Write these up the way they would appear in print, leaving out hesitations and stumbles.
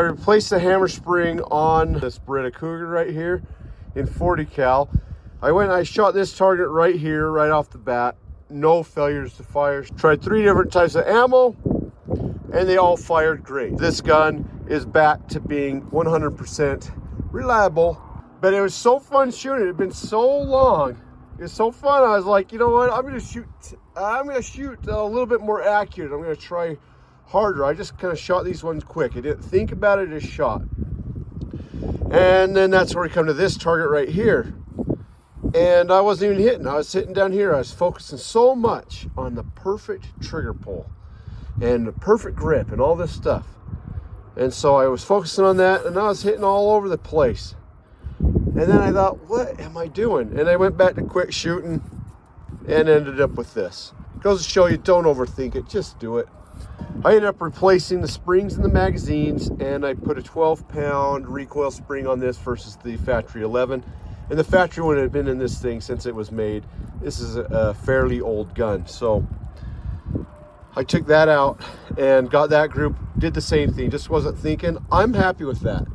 I replaced the hammer spring on this Beretta Cougar right here in 40 cal. I went and I shot this target right here, right off the bat. No failures to fire. Tried 3 different types of ammo, and they all fired great. This gun is back to being 100% reliable, but it was so fun shooting. It had been so long. It was so fun. I was like, you know what? I'm gonna shoot a little bit more accurate. I'm gonna try harder. I just kind of shot these ones quick. I didn't think about it, just shot. And then that's where we come to this target right here. And I wasn't even hitting. I was sitting down here. I was focusing so much on the perfect trigger pull and the perfect grip and all this stuff. And so I was focusing on that, and I was hitting all over the place. And then I thought, what am I doing? And I went back to quick shooting and ended up with this. It goes to show you, don't overthink it, just do it. I ended up replacing the springs in the magazines, and I put a 12-pound recoil spring on this versus the factory 11. And the factory one had been in this thing since it was made. This is a fairly old gun. So I took that out and got that group, did the same thing, just wasn't thinking. I'm happy with that.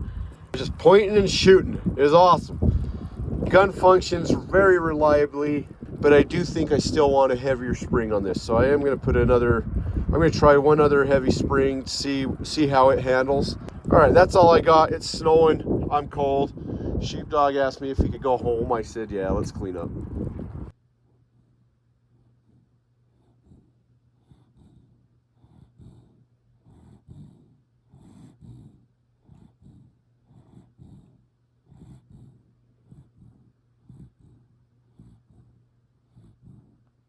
Just pointing and shooting. It was awesome. Gun functions very reliably, but I do think I still want a heavier spring on this. So I am going to put I'm going to try one other heavy spring to see how it handles. All right, that's all I got. It's snowing. I'm cold. Sheepdog asked me if he could go home. I said, yeah, let's clean up.